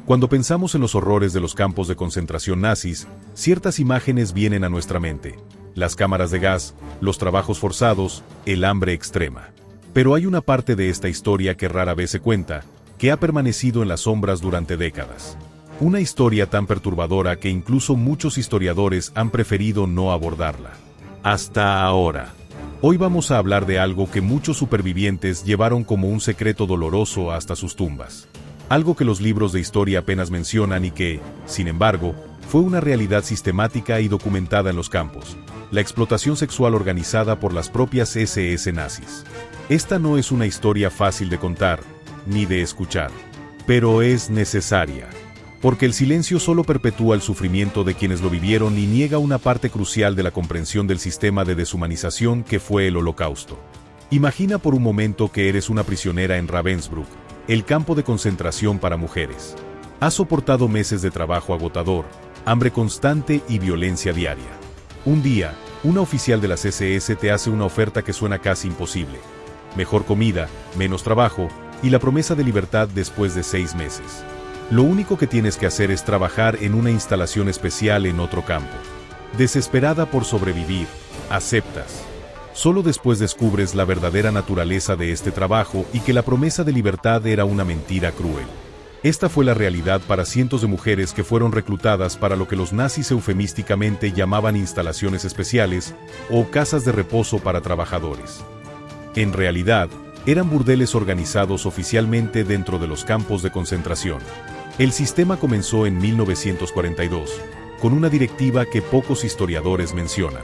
Cuando pensamos en los horrores de los campos de concentración nazis, ciertas imágenes vienen a nuestra mente: las cámaras de gas, los trabajos forzados, el hambre extrema. Pero hay una parte de esta historia que rara vez se cuenta, que ha permanecido en las sombras durante décadas. Una historia tan perturbadora que incluso muchos historiadores han preferido no abordarla. Hasta ahora. Hoy vamos a hablar de algo que muchos supervivientes llevaron como un secreto doloroso hasta sus tumbas. Algo que los libros de historia apenas mencionan y que, sin embargo, fue una realidad sistemática y documentada en los campos: la explotación sexual organizada por las propias SS nazis. Esta no es una historia fácil de contar, ni de escuchar, pero es necesaria. Porque el silencio solo perpetúa el sufrimiento de quienes lo vivieron y niega una parte crucial de la comprensión del sistema de deshumanización que fue el Holocausto. Imagina por un momento que eres una prisionera en Ravensbrück, el campo de concentración para mujeres. Has soportado meses de trabajo agotador, hambre constante y violencia diaria. Un día, una oficial de las SS te hace una oferta que suena casi imposible: mejor comida, menos trabajo y la promesa de libertad después de 6 meses. Lo único que tienes que hacer es trabajar en una instalación especial en otro campo. Desesperada por sobrevivir, aceptas. Solo después descubres la verdadera naturaleza de este trabajo y que la promesa de libertad era una mentira cruel. Esta fue la realidad para cientos de mujeres que fueron reclutadas para lo que los nazis eufemísticamente llamaban instalaciones especiales o casas de reposo para trabajadores. En realidad, eran burdeles organizados oficialmente dentro de los campos de concentración. El sistema comenzó en 1942, con una directiva que pocos historiadores mencionan.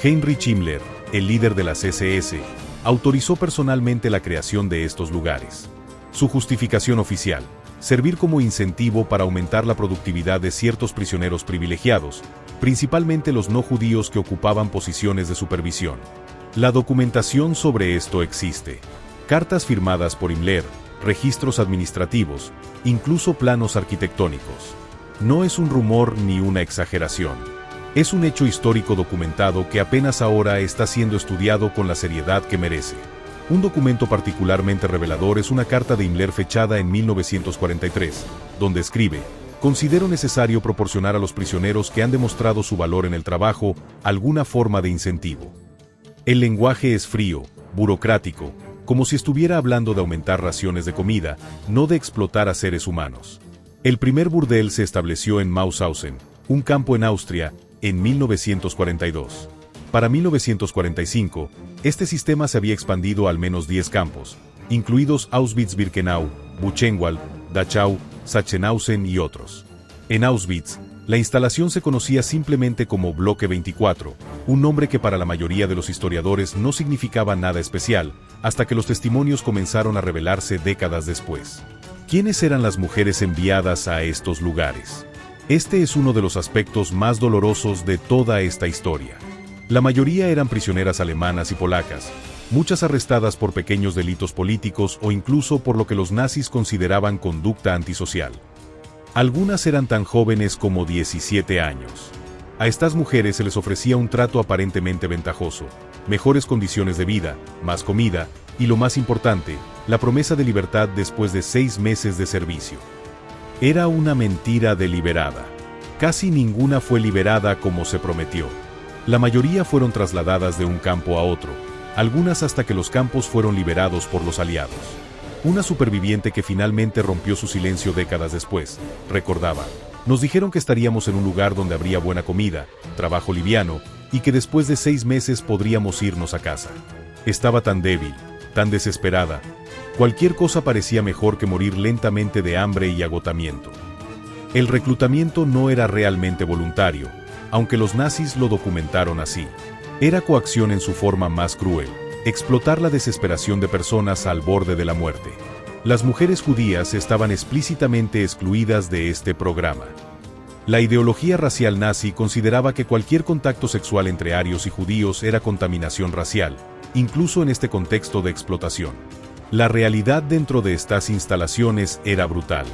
Heinrich Himmler, el líder de las SS, autorizó personalmente la creación de estos lugares. Su justificación oficial: servir como incentivo para aumentar la productividad de ciertos prisioneros privilegiados, principalmente los no judíos que ocupaban posiciones de supervisión. La documentación sobre esto existe: cartas firmadas por Himmler, registros administrativos, incluso planos arquitectónicos. No es un rumor ni una exageración. Es un hecho histórico documentado que apenas ahora está siendo estudiado con la seriedad que merece. Un documento particularmente revelador es una carta de Himmler fechada en 1943, donde escribe: considero necesario proporcionar a los prisioneros que han demostrado su valor en el trabajo alguna forma de incentivo. El lenguaje es frío, burocrático, como si estuviera hablando de aumentar raciones de comida, no de explotar a seres humanos. El primer burdel se estableció en Mauthausen, un campo en Austria, en 1942. Para 1945, este sistema se había expandido a al menos 10 campos, incluidos Auschwitz-Birkenau, Buchenwald, Dachau, Sachsenhausen y otros. En Auschwitz, la instalación se conocía simplemente como Bloque 24, un nombre que para la mayoría de los historiadores no significaba nada especial, hasta que los testimonios comenzaron a revelarse décadas después. ¿Quiénes eran las mujeres enviadas a estos lugares? Este es uno de los aspectos más dolorosos de toda esta historia. La mayoría eran prisioneras alemanas y polacas, muchas arrestadas por pequeños delitos políticos o incluso por lo que los nazis consideraban conducta antisocial. Algunas eran tan jóvenes como 17 años. A estas mujeres se les ofrecía un trato aparentemente ventajoso: mejores condiciones de vida, más comida y, lo más importante, la promesa de libertad después de 6 meses de servicio. Era una mentira deliberada. Casi ninguna fue liberada como se prometió. La mayoría fueron trasladadas de un campo a otro, algunas hasta que los campos fueron liberados por los aliados. Una superviviente que finalmente rompió su silencio décadas después, recordaba: nos dijeron que estaríamos en un lugar donde habría buena comida, trabajo liviano, y que después de 6 meses podríamos irnos a casa. Estaba tan débil, tan desesperada. Cualquier cosa parecía mejor que morir lentamente de hambre y agotamiento. El reclutamiento no era realmente voluntario, aunque los nazis lo documentaron así. Era coacción en su forma más cruel: explotar la desesperación de personas al borde de la muerte. Las mujeres judías estaban explícitamente excluidas de este programa. La ideología racial nazi consideraba que cualquier contacto sexual entre arios y judíos era contaminación racial, incluso en este contexto de explotación. La realidad dentro de estas instalaciones era brutal.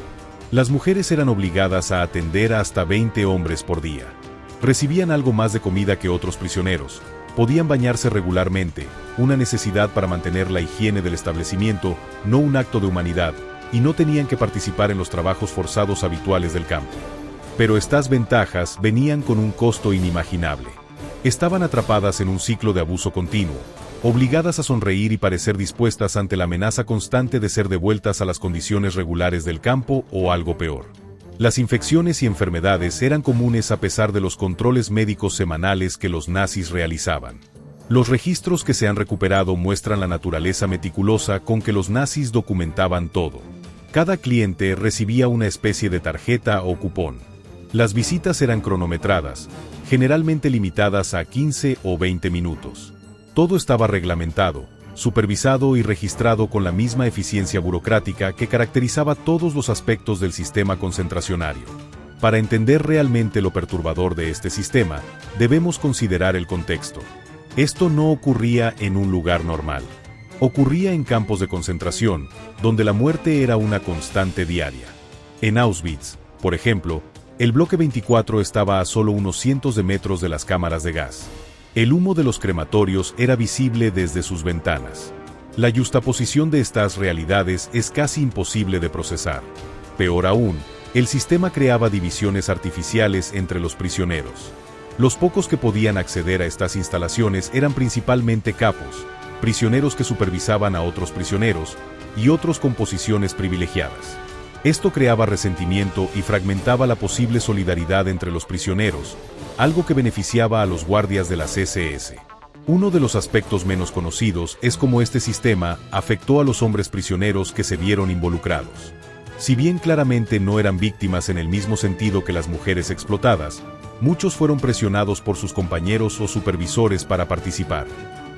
Las mujeres eran obligadas a atender a hasta 20 hombres por día. Recibían algo más de comida que otros prisioneros, podían bañarse regularmente, una necesidad para mantener la higiene del establecimiento, no un acto de humanidad, y no tenían que participar en los trabajos forzados habituales del campo. Pero estas ventajas venían con un costo inimaginable. Estaban atrapadas en un ciclo de abuso continuo, obligadas a sonreír y parecer dispuestas ante la amenaza constante de ser devueltas a las condiciones regulares del campo o algo peor. Las infecciones y enfermedades eran comunes a pesar de los controles médicos semanales que los nazis realizaban. Los registros que se han recuperado muestran la naturaleza meticulosa con que los nazis documentaban todo. Cada cliente recibía una especie de tarjeta o cupón. Las visitas eran cronometradas, generalmente limitadas a 15 o 20 minutos. Todo estaba reglamentado, supervisado y registrado con la misma eficiencia burocrática que caracterizaba todos los aspectos del sistema concentracionario. Para entender realmente lo perturbador de este sistema, debemos considerar el contexto. Esto no ocurría en un lugar normal. Ocurría en campos de concentración, donde la muerte era una constante diaria. En Auschwitz, por ejemplo, el bloque 24 estaba a solo unos cientos de metros de las cámaras de gas. El humo de los crematorios era visible desde sus ventanas. La yuxtaposición de estas realidades es casi imposible de procesar. Peor aún, el sistema creaba divisiones artificiales entre los prisioneros. Los pocos que podían acceder a estas instalaciones eran principalmente capos, prisioneros que supervisaban a otros prisioneros, y otros con posiciones privilegiadas. Esto creaba resentimiento y fragmentaba la posible solidaridad entre los prisioneros, algo que beneficiaba a los guardias de las SS. Uno de los aspectos menos conocidos es cómo este sistema afectó a los hombres prisioneros que se vieron involucrados. Si bien claramente no eran víctimas en el mismo sentido que las mujeres explotadas, muchos fueron presionados por sus compañeros o supervisores para participar.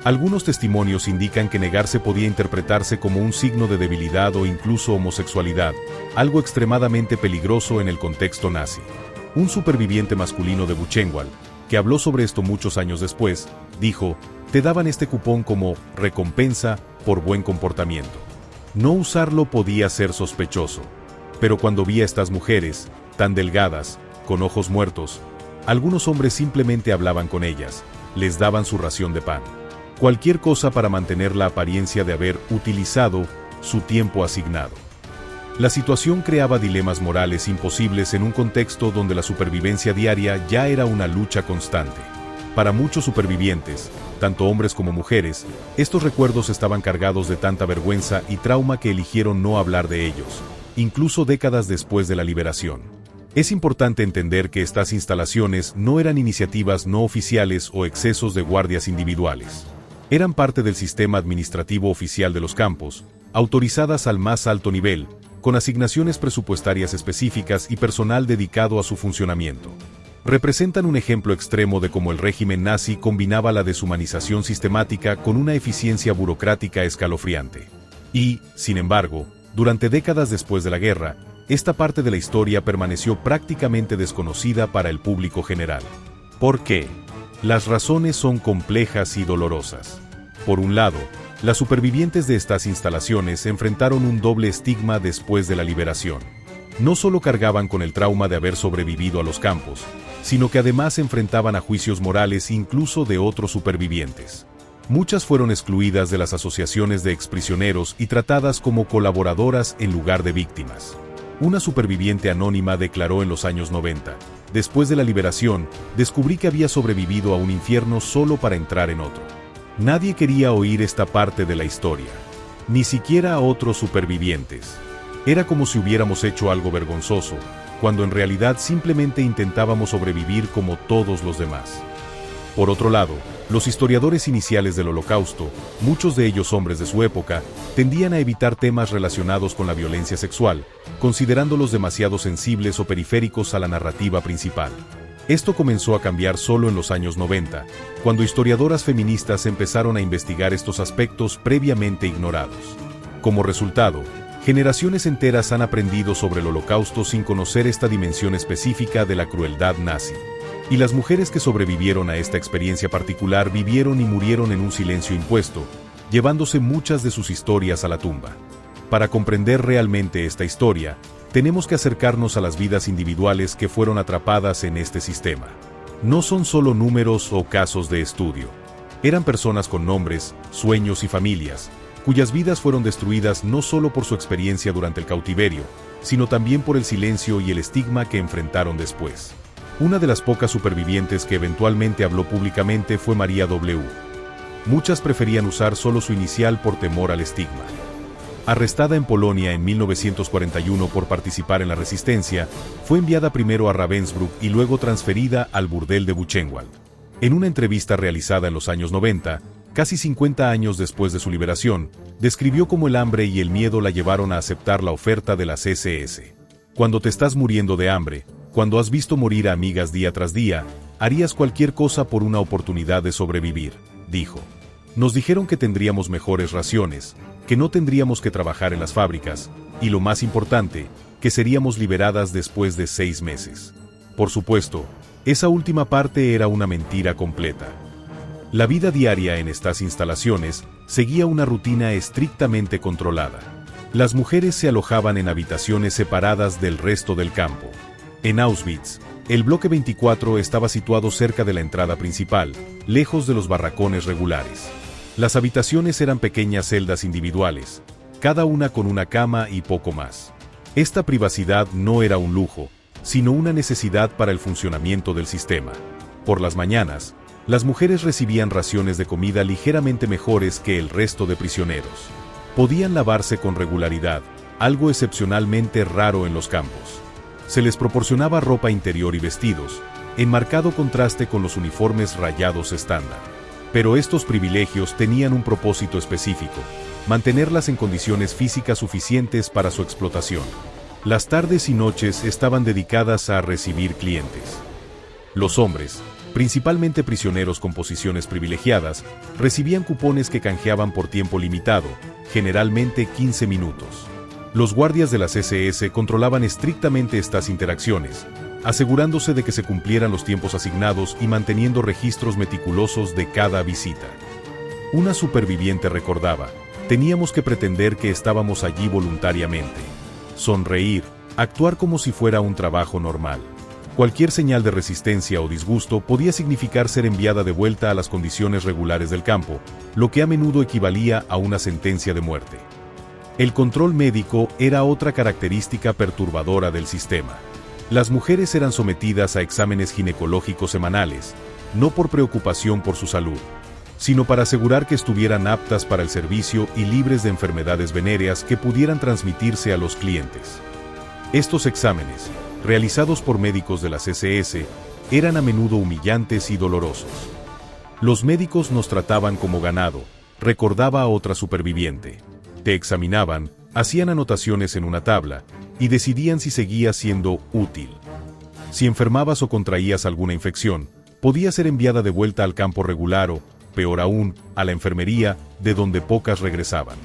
Algunos testimonios indican que negarse podía interpretarse como un signo de debilidad o incluso homosexualidad, algo extremadamente peligroso en el contexto nazi. Un superviviente masculino de Buchenwald, que habló sobre esto muchos años después, dijo: «Te daban este cupón como recompensa por buen comportamiento». No usarlo podía ser sospechoso. Pero cuando vi a estas mujeres, tan delgadas, con ojos muertos, algunos hombres simplemente hablaban con ellas, les daban su ración de pan. Cualquier cosa para mantener la apariencia de haber utilizado su tiempo asignado. La situación creaba dilemas morales imposibles en un contexto donde la supervivencia diaria ya era una lucha constante. Para muchos supervivientes, tanto hombres como mujeres, estos recuerdos estaban cargados de tanta vergüenza y trauma que eligieron no hablar de ellos, incluso décadas después de la liberación. Es importante entender que estas instalaciones no eran iniciativas no oficiales o excesos de guardias individuales. Eran parte del sistema administrativo oficial de los campos, autorizadas al más alto nivel, con asignaciones presupuestarias específicas y personal dedicado a su funcionamiento. Representan un ejemplo extremo de cómo el régimen nazi combinaba la deshumanización sistemática con una eficiencia burocrática escalofriante. Y, sin embargo, durante décadas después de la guerra, esta parte de la historia permaneció prácticamente desconocida para el público general. ¿Por qué? Las razones son complejas y dolorosas. Por un lado, las supervivientes de estas instalaciones enfrentaron un doble estigma después de la liberación. No solo cargaban con el trauma de haber sobrevivido a los campos, sino que además enfrentaban a juicios morales incluso de otros supervivientes. Muchas fueron excluidas de las asociaciones de exprisioneros y tratadas como colaboradoras en lugar de víctimas. Una superviviente anónima declaró en los años 90, «Después de la liberación, descubrí que había sobrevivido a un infierno solo para entrar en otro». Nadie quería oír esta parte de la historia, ni siquiera a otros supervivientes. Era como si hubiéramos hecho algo vergonzoso, cuando en realidad simplemente intentábamos sobrevivir como todos los demás. Por otro lado, los historiadores iniciales del Holocausto, muchos de ellos hombres de su época, tendían a evitar temas relacionados con la violencia sexual, considerándolos demasiado sensibles o periféricos a la narrativa principal. Esto comenzó a cambiar solo en los años 90, cuando historiadoras feministas empezaron a investigar estos aspectos previamente ignorados. Como resultado, generaciones enteras han aprendido sobre el Holocausto sin conocer esta dimensión específica de la crueldad nazi. Y las mujeres que sobrevivieron a esta experiencia particular vivieron y murieron en un silencio impuesto, llevándose muchas de sus historias a la tumba. Para comprender realmente esta historia, tenemos que acercarnos a las vidas individuales que fueron atrapadas en este sistema. No son solo números o casos de estudio. Eran personas con nombres, sueños y familias, cuyas vidas fueron destruidas no solo por su experiencia durante el cautiverio, sino también por el silencio y el estigma que enfrentaron después. Una de las pocas supervivientes que eventualmente habló públicamente fue María W. Muchas preferían usar solo su inicial por temor al estigma. Arrestada en Polonia en 1941 por participar en la resistencia, fue enviada primero a Ravensbrück y luego transferida al burdel de Buchenwald. En una entrevista realizada en los años 90, casi 50 años después de su liberación, describió cómo el hambre y el miedo la llevaron a aceptar la oferta de las SS. Cuando te estás muriendo de hambre, cuando has visto morir a amigas día tras día, harías cualquier cosa por una oportunidad de sobrevivir, dijo. Nos dijeron que tendríamos mejores raciones, que no tendríamos que trabajar en las fábricas, y lo más importante, que seríamos liberadas después de 6 meses. Por supuesto, esa última parte era una mentira completa. La vida diaria en estas instalaciones seguía una rutina estrictamente controlada. Las mujeres se alojaban en habitaciones separadas del resto del campo. En Auschwitz, el bloque 24 estaba situado cerca de la entrada principal, lejos de los barracones regulares. Las habitaciones eran pequeñas celdas individuales, cada una con una cama y poco más. Esta privacidad no era un lujo, sino una necesidad para el funcionamiento del sistema. Por las mañanas, las mujeres recibían raciones de comida ligeramente mejores que el resto de prisioneros. Podían lavarse con regularidad, algo excepcionalmente raro en los campos. Se les proporcionaba ropa interior y vestidos, en marcado contraste con los uniformes rayados estándar. Pero estos privilegios tenían un propósito específico: mantenerlas en condiciones físicas suficientes para su explotación. Las tardes y noches estaban dedicadas a recibir clientes. Los hombres, principalmente prisioneros con posiciones privilegiadas, recibían cupones que canjeaban por tiempo limitado, generalmente 15 minutos. Los guardias de las SS controlaban estrictamente estas interacciones, asegurándose de que se cumplieran los tiempos asignados y manteniendo registros meticulosos de cada visita. Una superviviente recordaba: teníamos que pretender que estábamos allí voluntariamente. Sonreír, actuar como si fuera un trabajo normal. Cualquier señal de resistencia o disgusto podía significar ser enviada de vuelta a las condiciones regulares del campo, lo que a menudo equivalía a una sentencia de muerte. El control médico era otra característica perturbadora del sistema. Las mujeres eran sometidas a exámenes ginecológicos semanales, no por preocupación por su salud, sino para asegurar que estuvieran aptas para el servicio y libres de enfermedades venéreas que pudieran transmitirse a los clientes. Estos exámenes, realizados por médicos de las SS, eran a menudo humillantes y dolorosos. Los médicos nos trataban como ganado, recordaba a otra superviviente. Te examinaban, hacían anotaciones en una tabla, y decidían si seguías siendo útil. Si enfermabas o contraías alguna infección, podías ser enviada de vuelta al campo regular o, peor aún, a la enfermería, de donde pocas regresaban.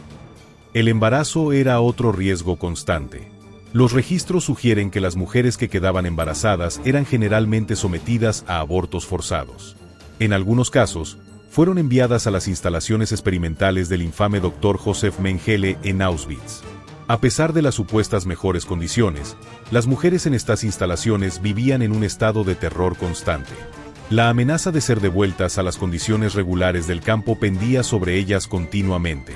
El embarazo era otro riesgo constante. Los registros sugieren que las mujeres que quedaban embarazadas eran generalmente sometidas a abortos forzados. En algunos casos, fueron enviadas a las instalaciones experimentales del infame Dr. Josef Mengele en Auschwitz. A pesar de las supuestas mejores condiciones, las mujeres en estas instalaciones vivían en un estado de terror constante. La amenaza de ser devueltas a las condiciones regulares del campo pendía sobre ellas continuamente.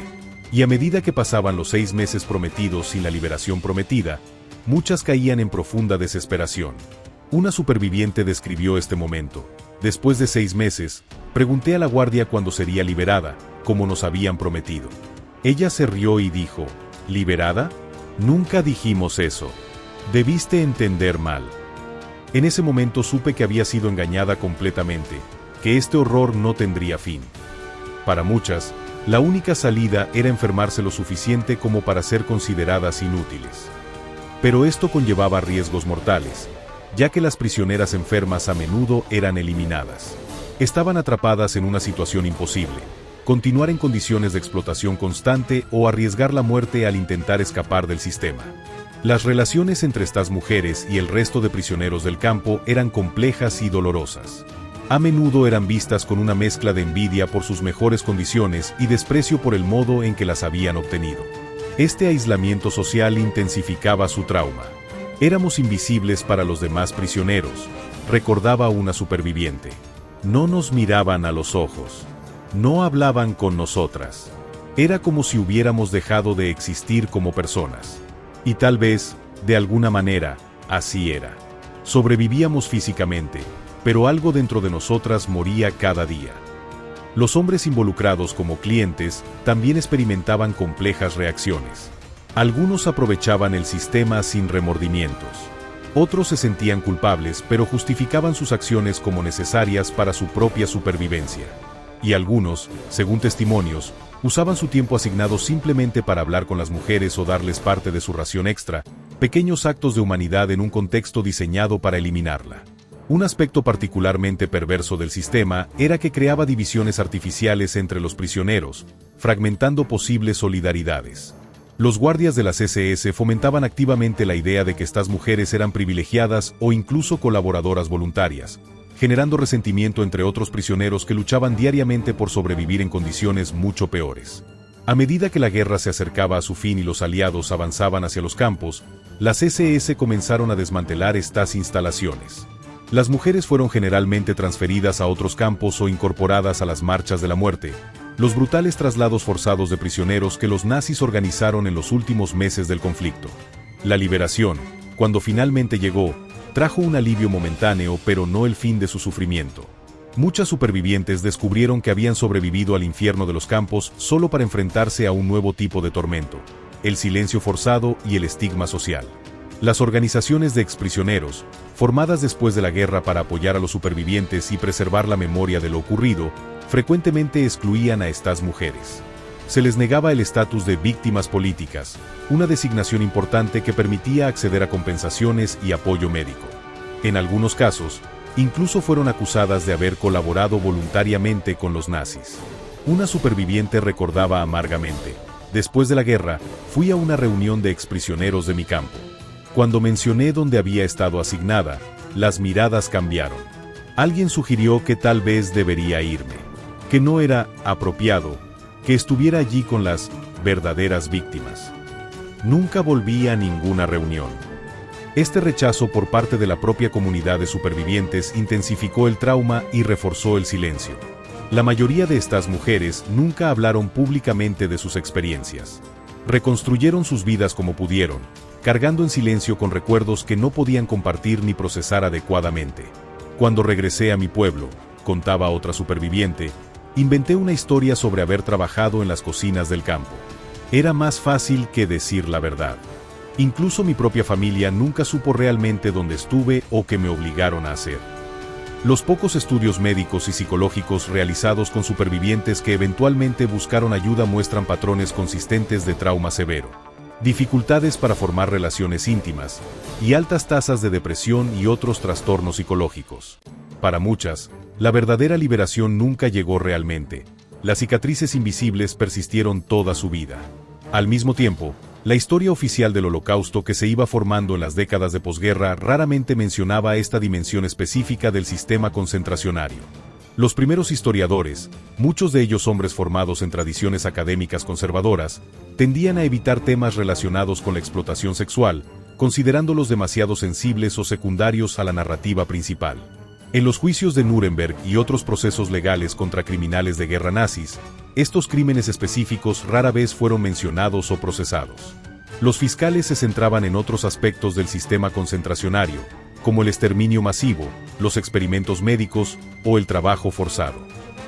Y a medida que pasaban los 6 meses prometidos sin la liberación prometida, muchas caían en profunda desesperación. Una superviviente describió este momento: después de 6 meses, pregunté a la guardia cuándo sería liberada, como nos habían prometido. Ella se rió y dijo: ¿liberada? Nunca dijimos eso. Debiste entender mal. En ese momento supe que había sido engañada completamente, que este horror no tendría fin. Para muchas, la única salida era enfermarse lo suficiente como para ser consideradas inútiles. Pero esto conllevaba riesgos mortales, ya que las prisioneras enfermas a menudo eran eliminadas. Estaban atrapadas en una situación imposible: continuar en condiciones de explotación constante o arriesgar la muerte al intentar escapar del sistema. Las relaciones entre estas mujeres y el resto de prisioneros del campo eran complejas y dolorosas. A menudo eran vistas con una mezcla de envidia por sus mejores condiciones y desprecio por el modo en que las habían obtenido. Este aislamiento social intensificaba su trauma. Éramos invisibles para los demás prisioneros, recordaba una superviviente. No nos miraban a los ojos. No hablaban con nosotras. Era como si hubiéramos dejado de existir como personas. Y tal vez, de alguna manera, así era. Sobrevivíamos físicamente, pero algo dentro de nosotras moría cada día. Los hombres involucrados como clientes también experimentaban complejas reacciones. Algunos aprovechaban el sistema sin remordimientos. Otros se sentían culpables, pero justificaban sus acciones como necesarias para su propia supervivencia. Y algunos, según testimonios, usaban su tiempo asignado simplemente para hablar con las mujeres o darles parte de su ración extra, pequeños actos de humanidad en un contexto diseñado para eliminarla. Un aspecto particularmente perverso del sistema era que creaba divisiones artificiales entre los prisioneros, fragmentando posibles solidaridades. Los guardias de las SS fomentaban activamente la idea de que estas mujeres eran privilegiadas o incluso colaboradoras voluntarias, generando resentimiento entre otros prisioneros que luchaban diariamente por sobrevivir en condiciones mucho peores. A medida que la guerra se acercaba a su fin y los aliados avanzaban hacia los campos, las SS comenzaron a desmantelar estas instalaciones. Las mujeres fueron generalmente transferidas a otros campos o incorporadas a las marchas de la muerte, los brutales traslados forzados de prisioneros que los nazis organizaron en los últimos meses del conflicto. La liberación, cuando finalmente llegó, trajo un alivio momentáneo pero no el fin de su sufrimiento. Muchas supervivientes descubrieron que habían sobrevivido al infierno de los campos solo para enfrentarse a un nuevo tipo de tormento, el silencio forzado y el estigma social. Las organizaciones de exprisioneros, formadas después de la guerra para apoyar a los supervivientes y preservar la memoria de lo ocurrido, frecuentemente excluían a estas mujeres. Se les negaba el estatus de víctimas políticas, una designación importante que permitía acceder a compensaciones y apoyo médico. En algunos casos, incluso fueron acusadas de haber colaborado voluntariamente con los nazis. Una superviviente recordaba amargamente: después de la guerra, fui a una reunión de exprisioneros de mi campo. Cuando mencioné dónde había estado asignada, las miradas cambiaron. Alguien sugirió que tal vez debería irme, que no era apropiado que estuviera allí con las verdaderas víctimas. Nunca volví a ninguna reunión. Este rechazo por parte de la propia comunidad de supervivientes intensificó el trauma y reforzó el silencio. La mayoría de estas mujeres nunca hablaron públicamente de sus experiencias. Reconstruyeron sus vidas como pudieron, cargando en silencio con recuerdos que no podían compartir ni procesar adecuadamente. Cuando regresé a mi pueblo, contaba otra superviviente, inventé una historia sobre haber trabajado en las cocinas del campo. Era más fácil que decir la verdad. Incluso mi propia familia nunca supo realmente dónde estuve o qué me obligaron a hacer. Los pocos estudios médicos y psicológicos realizados con supervivientes que eventualmente buscaron ayuda muestran patrones consistentes de trauma severo, dificultades para formar relaciones íntimas, y altas tasas de depresión y otros trastornos psicológicos. Para muchas, la verdadera liberación nunca llegó realmente. Las cicatrices invisibles persistieron toda su vida. Al mismo tiempo, la historia oficial del Holocausto que se iba formando en las décadas de posguerra raramente mencionaba esta dimensión específica del sistema concentracionario. Los primeros historiadores, muchos de ellos hombres formados en tradiciones académicas conservadoras, tendían a evitar temas relacionados con la explotación sexual, considerándolos demasiado sensibles o secundarios a la narrativa principal. En los juicios de Nuremberg y otros procesos legales contra criminales de guerra nazis, estos crímenes específicos rara vez fueron mencionados o procesados. Los fiscales se centraban en otros aspectos del sistema concentracionario, como el exterminio masivo, los experimentos médicos o el trabajo forzado.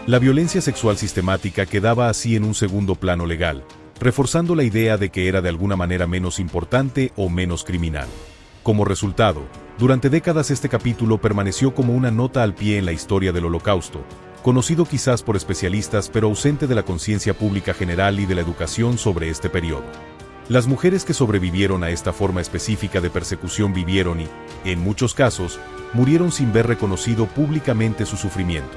La violencia sexual sistemática quedaba así en un segundo plano legal, reforzando la idea de que era de alguna manera menos importante o menos criminal. Como resultado, durante décadas este capítulo permaneció como una nota al pie en la historia del Holocausto, conocido quizás por especialistas pero ausente de la conciencia pública general y de la educación sobre este periodo. Las mujeres que sobrevivieron a esta forma específica de persecución vivieron y, en muchos casos, murieron sin ver reconocido públicamente su sufrimiento.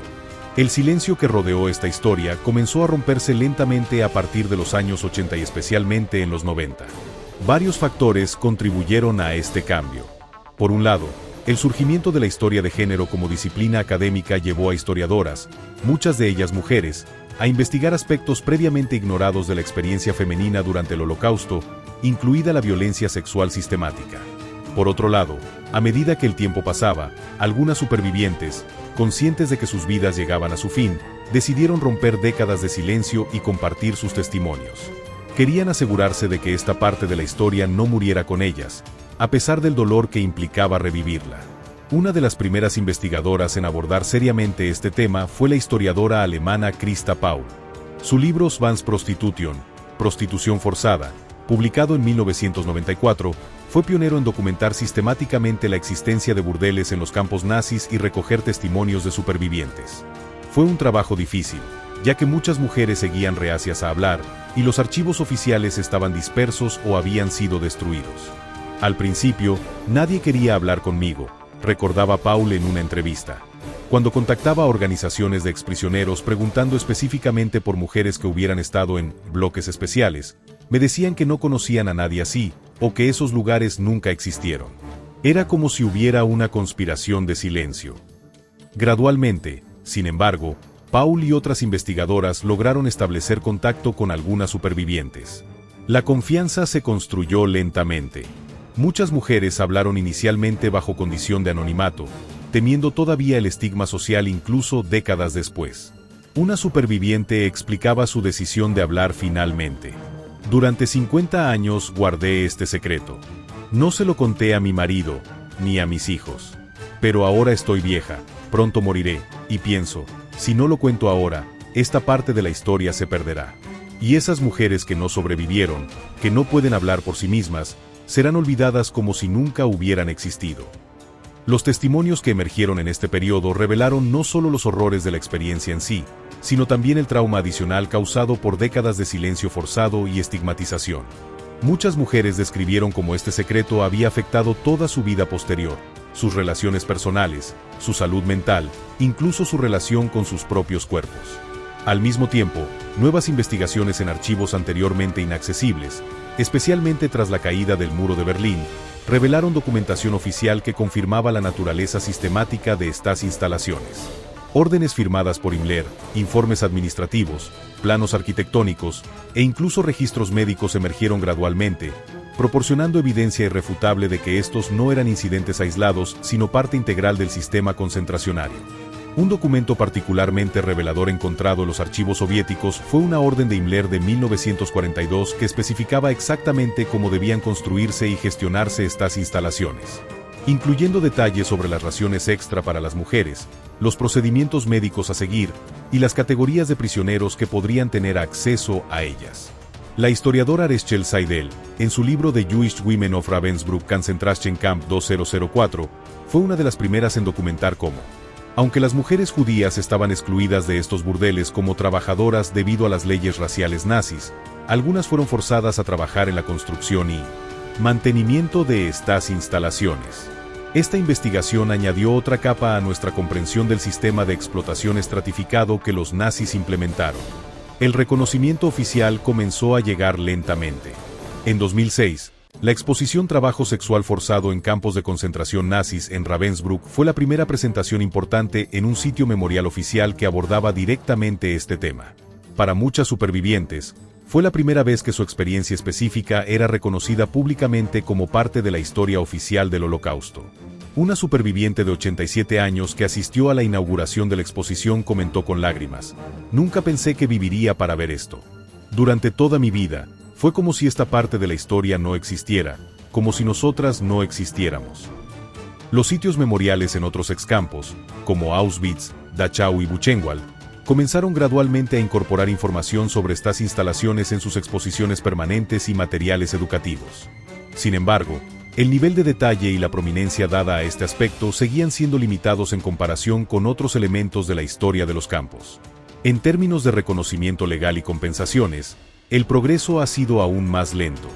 El silencio que rodeó esta historia comenzó a romperse lentamente a partir de los años 80 y especialmente en los 90. Varios factores contribuyeron a este cambio. Por un lado, el surgimiento de la historia de género como disciplina académica llevó a historiadoras, muchas de ellas mujeres, a investigar aspectos previamente ignorados de la experiencia femenina durante el Holocausto, incluida la violencia sexual sistemática. Por otro lado, a medida que el tiempo pasaba, algunas supervivientes, conscientes de que sus vidas llegaban a su fin, decidieron romper décadas de silencio y compartir sus testimonios. Querían asegurarse de que esta parte de la historia no muriera con ellas, a pesar del dolor que implicaba revivirla. Una de las primeras investigadoras en abordar seriamente este tema fue la historiadora alemana Christa Paul. Su libro Zwangsprostitution, Prostitución forzada, publicado en 1994, fue pionero en documentar sistemáticamente la existencia de burdeles en los campos nazis y recoger testimonios de supervivientes. Fue un trabajo difícil, ya que muchas mujeres seguían reacias a hablar, y los archivos oficiales estaban dispersos o habían sido destruidos. Al principio, nadie quería hablar conmigo, recordaba Paul en una entrevista. Cuando contactaba a organizaciones de exprisioneros preguntando específicamente por mujeres que hubieran estado en bloques especiales, me decían que no conocían a nadie así, o que esos lugares nunca existieron. Era como si hubiera una conspiración de silencio. Gradualmente, sin embargo, Paul y otras investigadoras lograron establecer contacto con algunas supervivientes. La confianza se construyó lentamente. Muchas mujeres hablaron inicialmente bajo condición de anonimato, temiendo todavía el estigma social incluso décadas después. Una superviviente explicaba su decisión de hablar finalmente. Durante 50 años guardé este secreto. No se lo conté a mi marido, ni a mis hijos. Pero ahora estoy vieja, pronto moriré, y pienso, si no lo cuento ahora, esta parte de la historia se perderá. Y esas mujeres que no sobrevivieron, que no pueden hablar por sí mismas, serán olvidadas como si nunca hubieran existido. Los testimonios que emergieron en este periodo revelaron no solo los horrores de la experiencia en sí, sino también el trauma adicional causado por décadas de silencio forzado y estigmatización. Muchas mujeres describieron cómo este secreto había afectado toda su vida posterior, sus relaciones personales, su salud mental, incluso su relación con sus propios cuerpos. Al mismo tiempo, nuevas investigaciones en archivos anteriormente inaccesibles, especialmente tras la caída del muro de Berlín, revelaron documentación oficial que confirmaba la naturaleza sistemática de estas instalaciones. Órdenes firmadas por Himmler, informes administrativos, planos arquitectónicos e incluso registros médicos emergieron gradualmente, proporcionando evidencia irrefutable de que estos no eran incidentes aislados, sino parte integral del sistema concentracionario. Un documento particularmente revelador encontrado en los archivos soviéticos fue una orden de Himmler de 1942 que especificaba exactamente cómo debían construirse y gestionarse estas instalaciones, incluyendo detalles sobre las raciones extra para las mujeres, los procedimientos médicos a seguir y las categorías de prisioneros que podrían tener acceso a ellas. La historiadora Rachel Seidel, en su libro The Jewish Women of Ravensbrück Concentration Camp 2004, fue una de las primeras en documentar cómo, aunque las mujeres judías estaban excluidas de estos burdeles como trabajadoras debido a las leyes raciales nazis, algunas fueron forzadas a trabajar en la construcción y mantenimiento de estas instalaciones. Esta investigación añadió otra capa a nuestra comprensión del sistema de explotación estratificado que los nazis implementaron. El reconocimiento oficial comenzó a llegar lentamente. En 2006, la exposición Trabajo sexual forzado en campos de concentración nazis en Ravensbrück fue la primera presentación importante en un sitio memorial oficial que abordaba directamente este tema. Para muchas supervivientes, fue la primera vez que su experiencia específica era reconocida públicamente como parte de la historia oficial del Holocausto. Una superviviente de 87 años que asistió a la inauguración de la exposición comentó con lágrimas: "Nunca pensé que viviría para ver esto. Durante toda mi vida, fue como si esta parte de la historia no existiera, como si nosotras no existiéramos". Los sitios memoriales en otros excampos, como Auschwitz, Dachau y Buchenwald, comenzaron gradualmente a incorporar información sobre estas instalaciones en sus exposiciones permanentes y materiales educativos. Sin embargo, el nivel de detalle y la prominencia dada a este aspecto seguían siendo limitados en comparación con otros elementos de la historia de los campos. En términos de reconocimiento legal y compensaciones, el progreso ha sido aún más lento.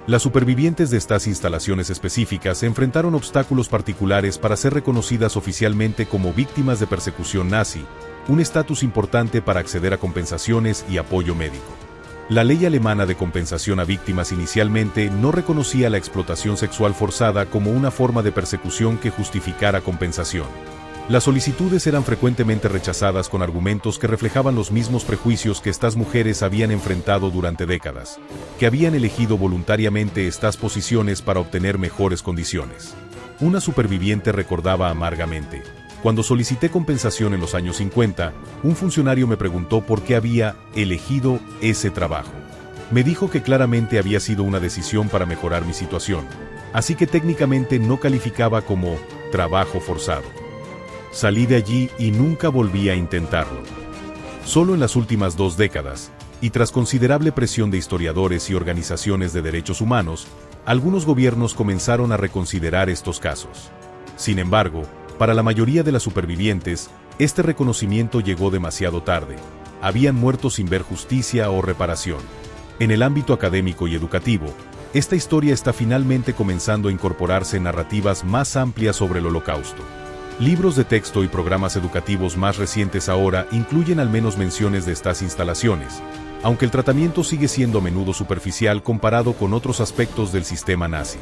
Las supervivientes de estas instalaciones específicas enfrentaron obstáculos particulares para ser reconocidas oficialmente como víctimas de persecución nazi, un estatus importante para acceder a compensaciones y apoyo médico. La ley alemana de compensación a víctimas inicialmente no reconocía la explotación sexual forzada como una forma de persecución que justificara compensación. Las solicitudes eran frecuentemente rechazadas con argumentos que reflejaban los mismos prejuicios que estas mujeres habían enfrentado durante décadas, que habían elegido voluntariamente estas posiciones para obtener mejores condiciones. Una superviviente recordaba amargamente: Cuando solicité compensación en los años 50, un funcionario me preguntó por qué había elegido ese trabajo. Me dijo que claramente había sido una decisión para mejorar mi situación, así que técnicamente no calificaba como trabajo forzado. Salí de allí y nunca volví a intentarlo. Solo en las últimas 2 décadas, y tras considerable presión de historiadores y organizaciones de derechos humanos, algunos gobiernos comenzaron a reconsiderar estos casos. Sin embargo, para la mayoría de las supervivientes, este reconocimiento llegó demasiado tarde. Habían muerto sin ver justicia o reparación. En el ámbito académico y educativo, esta historia está finalmente comenzando a incorporarse en narrativas más amplias sobre el Holocausto. Libros de texto y programas educativos más recientes ahora incluyen al menos menciones de estas instalaciones, aunque el tratamiento sigue siendo a menudo superficial comparado con otros aspectos del sistema nazi.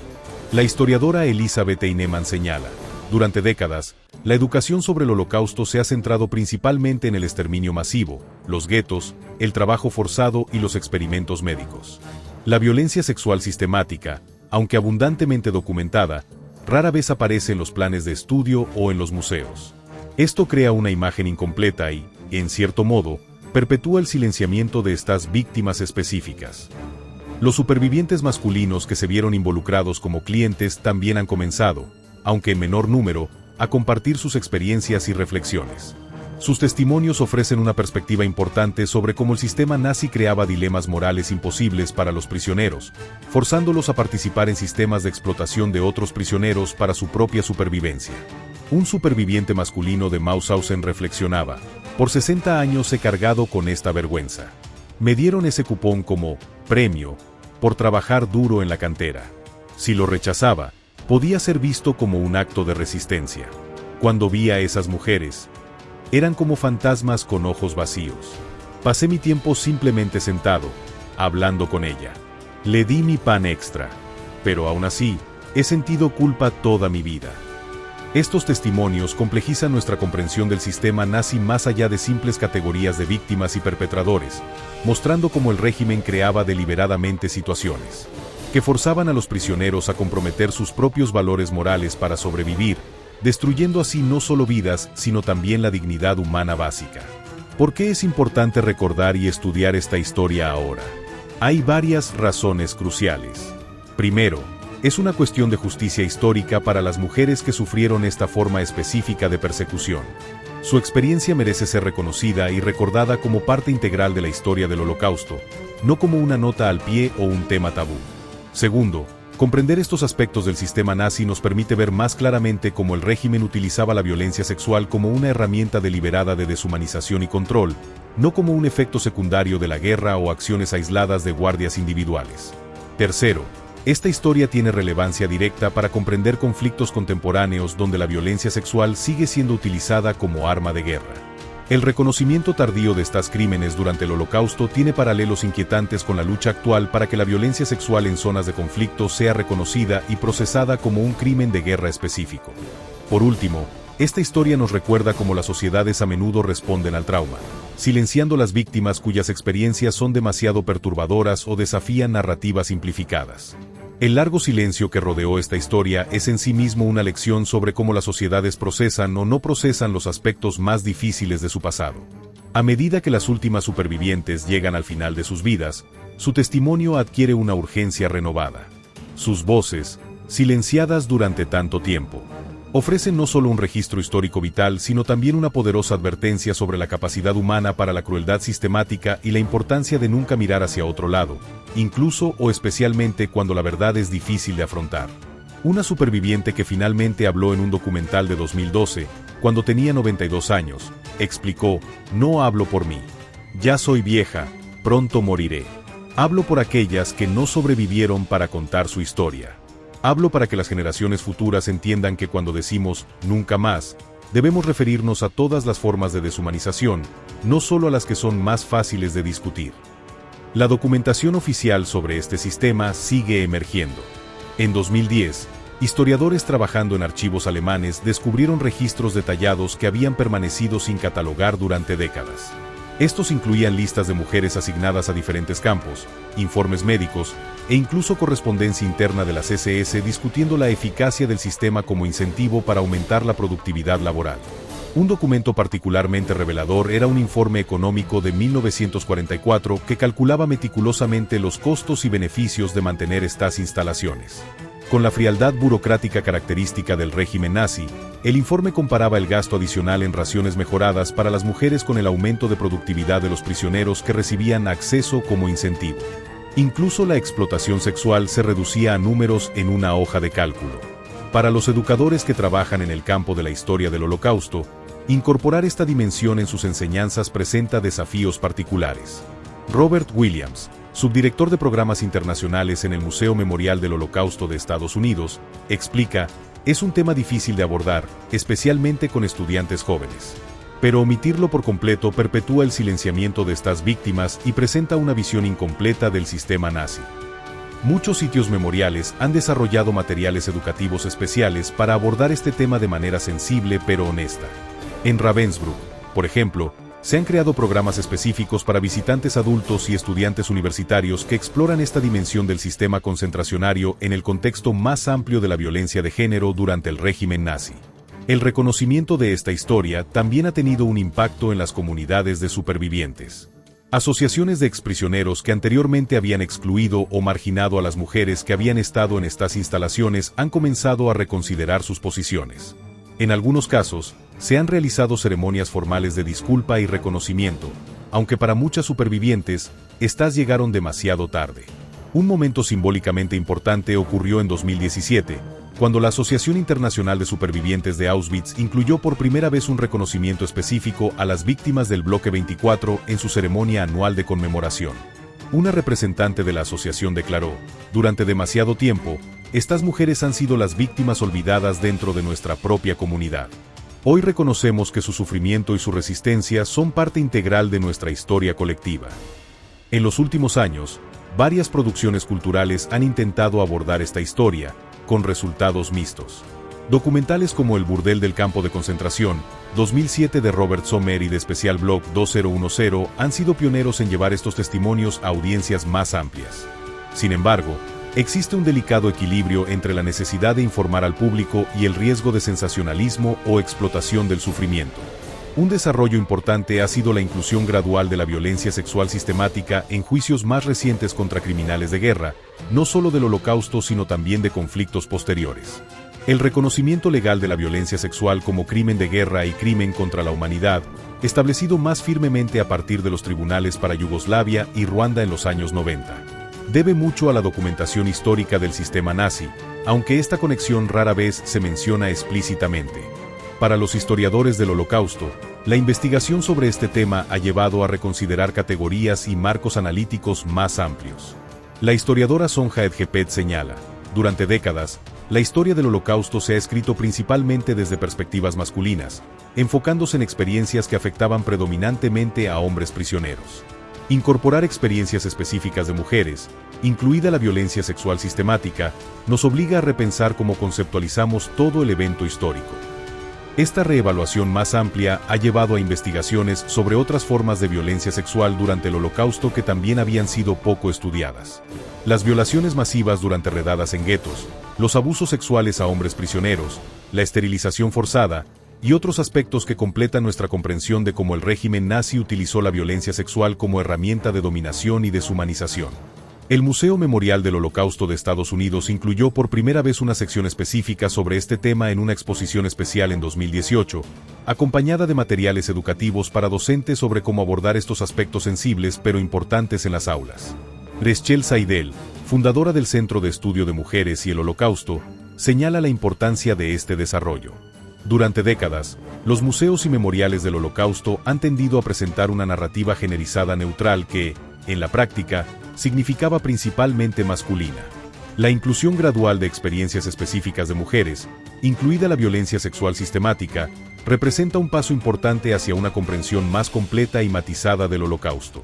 La historiadora Elisabeth Heinemann señala: durante décadas, la educación sobre el Holocausto se ha centrado principalmente en el exterminio masivo, los guetos, el trabajo forzado y los experimentos médicos. La violencia sexual sistemática, aunque abundantemente documentada, rara vez aparece en los planes de estudio o en los museos. Esto crea una imagen incompleta y, en cierto modo, perpetúa el silenciamiento de estas víctimas específicas. Los supervivientes masculinos que se vieron involucrados como clientes también han comenzado, aunque en menor número, a compartir sus experiencias y reflexiones. Sus testimonios ofrecen una perspectiva importante sobre cómo el sistema nazi creaba dilemas morales imposibles para los prisioneros, forzándolos a participar en sistemas de explotación de otros prisioneros para su propia supervivencia. Un superviviente masculino de Mauthausen reflexionaba: por 60 años he cargado con esta vergüenza. Me dieron ese cupón como premio por trabajar duro en la cantera. Si lo rechazaba, podía ser visto como un acto de resistencia. Cuando vi a esas mujeres, eran como fantasmas con ojos vacíos. Pasé mi tiempo simplemente sentado, hablando con ella. Le di mi pan extra, pero aún así, he sentido culpa toda mi vida. Estos testimonios complejizan nuestra comprensión del sistema nazi más allá de simples categorías de víctimas y perpetradores, mostrando cómo el régimen creaba deliberadamente situaciones que forzaban a los prisioneros a comprometer sus propios valores morales para sobrevivir, destruyendo así no solo vidas, sino también la dignidad humana básica. ¿Por qué es importante recordar y estudiar esta historia ahora? Hay varias razones cruciales. Primero, es una cuestión de justicia histórica para las mujeres que sufrieron esta forma específica de persecución. Su experiencia merece ser reconocida y recordada como parte integral de la historia del Holocausto, no como una nota al pie o un tema tabú. Segundo, comprender estos aspectos del sistema nazi nos permite ver más claramente cómo el régimen utilizaba la violencia sexual como una herramienta deliberada de deshumanización y control, no como un efecto secundario de la guerra o acciones aisladas de guardias individuales. Tercero, esta historia tiene relevancia directa para comprender conflictos contemporáneos donde la violencia sexual sigue siendo utilizada como arma de guerra. El reconocimiento tardío de estos crímenes durante el Holocausto tiene paralelos inquietantes con la lucha actual para que la violencia sexual en zonas de conflicto sea reconocida y procesada como un crimen de guerra específico. Por último, esta historia nos recuerda cómo las sociedades a menudo responden al trauma, silenciando las víctimas cuyas experiencias son demasiado perturbadoras o desafían narrativas simplificadas. El largo silencio que rodeó esta historia es en sí mismo una lección sobre cómo las sociedades procesan o no procesan los aspectos más difíciles de su pasado. A medida que las últimas supervivientes llegan al final de sus vidas, su testimonio adquiere una urgencia renovada. Sus voces, silenciadas durante tanto tiempo, ofrecen no solo un registro histórico vital, sino también una poderosa advertencia sobre la capacidad humana para la crueldad sistemática y la importancia de nunca mirar hacia otro lado, incluso o especialmente cuando la verdad es difícil de afrontar. Una superviviente que finalmente habló en un documental de 2012, cuando tenía 92 años, explicó: "No hablo por mí. Ya soy vieja, pronto moriré. Hablo por aquellas que no sobrevivieron para contar su historia. Hablo para que las generaciones futuras entiendan que cuando decimos nunca más, debemos referirnos a todas las formas de deshumanización, no solo a las que son más fáciles de discutir". La documentación oficial sobre este sistema sigue emergiendo. En 2010, historiadores trabajando en archivos alemanes descubrieron registros detallados que habían permanecido sin catalogar durante décadas. Estos incluían listas de mujeres asignadas a diferentes campos, informes médicos e incluso correspondencia interna de las SS discutiendo la eficacia del sistema como incentivo para aumentar la productividad laboral. Un documento particularmente revelador era un informe económico de 1944 que calculaba meticulosamente los costos y beneficios de mantener estas instalaciones. Con la frialdad burocrática característica del régimen nazi, el informe comparaba el gasto adicional en raciones mejoradas para las mujeres con el aumento de productividad de los prisioneros que recibían acceso como incentivo. Incluso la explotación sexual se reducía a números en una hoja de cálculo. Para los educadores que trabajan en el campo de la historia del Holocausto, incorporar esta dimensión en sus enseñanzas presenta desafíos particulares. Robert Williams, subdirector de programas internacionales en el Museo Memorial del Holocausto de Estados Unidos, explica: es un tema difícil de abordar, especialmente con estudiantes jóvenes. Pero omitirlo por completo perpetúa el silenciamiento de estas víctimas y presenta una visión incompleta del sistema nazi. Muchos sitios memoriales han desarrollado materiales educativos especiales para abordar este tema de manera sensible pero honesta. En Ravensbrück, por ejemplo, se han creado programas específicos para visitantes adultos y estudiantes universitarios que exploran esta dimensión del sistema concentracionario en el contexto más amplio de la violencia de género durante el régimen nazi. El reconocimiento de esta historia también ha tenido un impacto en las comunidades de supervivientes. Asociaciones de exprisioneros que anteriormente habían excluido o marginado a las mujeres que habían estado en estas instalaciones han comenzado a reconsiderar sus posiciones. En algunos casos, se han realizado ceremonias formales de disculpa y reconocimiento, aunque para muchas supervivientes, estas llegaron demasiado tarde. Un momento simbólicamente importante ocurrió en 2017, cuando la Asociación Internacional de Supervivientes de Auschwitz incluyó por primera vez un reconocimiento específico a las víctimas del Bloque 24 en su ceremonia anual de conmemoración. Una representante de la asociación declaró: durante demasiado tiempo, estas mujeres han sido las víctimas olvidadas dentro de nuestra propia comunidad. Hoy reconocemos que su sufrimiento y su resistencia son parte integral de nuestra historia colectiva. En los últimos años, varias producciones culturales han intentado abordar esta historia, con resultados mixtos. Documentales como El burdel del campo de concentración, 2007 de Robert Sommer y de Special Block 2010 han sido pioneros en llevar estos testimonios a audiencias más amplias. Sin embargo, existe un delicado equilibrio entre la necesidad de informar al público y el riesgo de sensacionalismo o explotación del sufrimiento. Un desarrollo importante ha sido la inclusión gradual de la violencia sexual sistemática en juicios más recientes contra criminales de guerra, no solo del Holocausto sino también de conflictos posteriores. El reconocimiento legal de la violencia sexual como crimen de guerra y crimen contra la humanidad, establecido más firmemente a partir de los tribunales para Yugoslavia y Ruanda en los años 90. Debe mucho a la documentación histórica del sistema nazi, aunque esta conexión rara vez se menciona explícitamente. Para los historiadores del Holocausto, la investigación sobre este tema ha llevado a reconsiderar categorías y marcos analíticos más amplios. La historiadora Sonja Edgepet señala: durante décadas, la historia del Holocausto se ha escrito principalmente desde perspectivas masculinas, enfocándose en experiencias que afectaban predominantemente a hombres prisioneros. Incorporar experiencias específicas de mujeres, incluida la violencia sexual sistemática, nos obliga a repensar cómo conceptualizamos todo el evento histórico. Esta reevaluación más amplia ha llevado a investigaciones sobre otras formas de violencia sexual durante el Holocausto que también habían sido poco estudiadas. Las violaciones masivas durante redadas en guetos, los abusos sexuales a hombres prisioneros, la esterilización forzada, y otros aspectos que completan nuestra comprensión de cómo el régimen nazi utilizó la violencia sexual como herramienta de dominación y deshumanización. El Museo Memorial del Holocausto de Estados Unidos incluyó por primera vez una sección específica sobre este tema en una exposición especial en 2018, acompañada de materiales educativos para docentes sobre cómo abordar estos aspectos sensibles pero importantes en las aulas. Rachel Seidel, fundadora del Centro de Estudio de Mujeres y el Holocausto, señala la importancia de este desarrollo. Durante décadas, los museos y memoriales del Holocausto han tendido a presentar una narrativa generalizada neutral que, en la práctica, significaba principalmente masculina. La inclusión gradual de experiencias específicas de mujeres, incluida la violencia sexual sistemática, representa un paso importante hacia una comprensión más completa y matizada del Holocausto.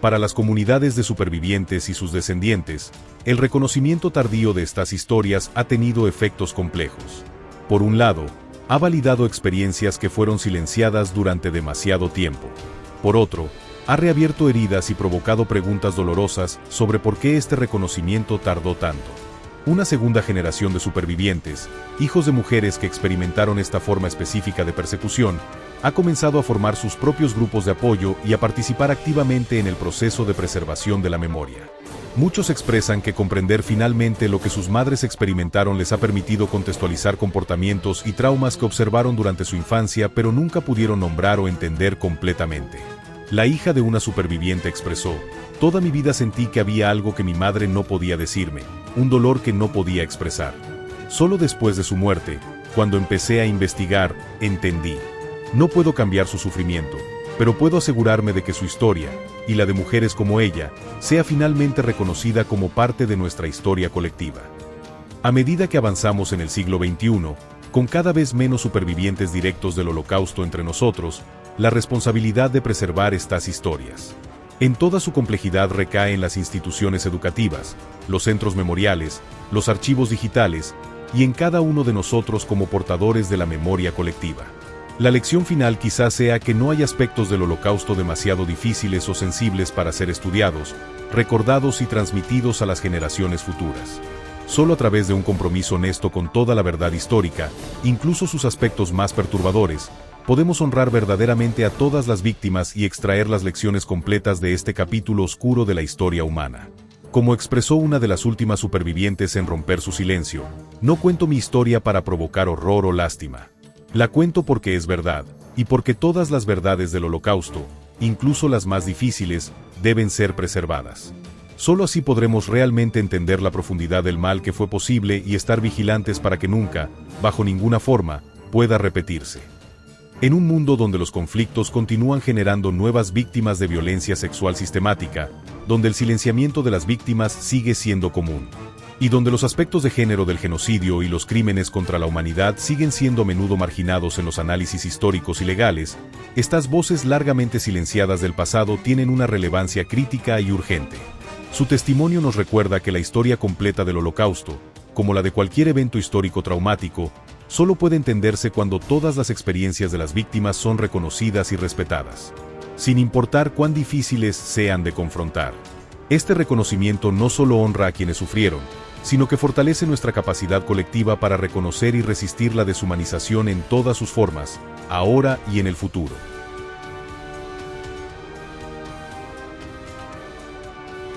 Para las comunidades de supervivientes y sus descendientes, el reconocimiento tardío de estas historias ha tenido efectos complejos. Por un lado, ha validado experiencias que fueron silenciadas durante demasiado tiempo. Por otro, ha reabierto heridas y provocado preguntas dolorosas sobre por qué este reconocimiento tardó tanto. Una segunda generación de supervivientes, hijos de mujeres que experimentaron esta forma específica de persecución, ha comenzado a formar sus propios grupos de apoyo y a participar activamente en el proceso de preservación de la memoria. Muchos expresan que comprender finalmente lo que sus madres experimentaron les ha permitido contextualizar comportamientos y traumas que observaron durante su infancia pero nunca pudieron nombrar o entender completamente. La hija de una superviviente expresó: "Toda mi vida sentí que había algo que mi madre no podía decirme, un dolor que no podía expresar. Solo después de su muerte, cuando empecé a investigar, entendí. No puedo cambiar su sufrimiento, pero puedo asegurarme de que su historia, y la de mujeres como ella, sea finalmente reconocida como parte de nuestra historia colectiva". A medida que avanzamos en el siglo XXI, con cada vez menos supervivientes directos del Holocausto entre nosotros, la responsabilidad de preservar estas historias en toda su complejidad recae en las instituciones educativas, los centros memoriales, los archivos digitales, y en cada uno de nosotros como portadores de la memoria colectiva. La lección final quizás sea que no hay aspectos del Holocausto demasiado difíciles o sensibles para ser estudiados, recordados y transmitidos a las generaciones futuras. Solo a través de un compromiso honesto con toda la verdad histórica, incluso sus aspectos más perturbadores, podemos honrar verdaderamente a todas las víctimas y extraer las lecciones completas de este capítulo oscuro de la historia humana. Como expresó una de las últimas supervivientes en romper su silencio: "No cuento mi historia para provocar horror o lástima. La cuento porque es verdad, y porque todas las verdades del Holocausto, incluso las más difíciles, deben ser preservadas. Solo así podremos realmente entender la profundidad del mal que fue posible y estar vigilantes para que nunca, bajo ninguna forma, pueda repetirse". En un mundo donde los conflictos continúan generando nuevas víctimas de violencia sexual sistemática, donde el silenciamiento de las víctimas sigue siendo común, y donde los aspectos de género del genocidio y los crímenes contra la humanidad siguen siendo a menudo marginados en los análisis históricos y legales, estas voces largamente silenciadas del pasado tienen una relevancia crítica y urgente. Su testimonio nos recuerda que la historia completa del Holocausto, como la de cualquier evento histórico traumático, solo puede entenderse cuando todas las experiencias de las víctimas son reconocidas y respetadas, sin importar cuán difíciles sean de confrontar. Este reconocimiento no solo honra a quienes sufrieron, sino que fortalece nuestra capacidad colectiva para reconocer y resistir la deshumanización en todas sus formas, ahora y en el futuro.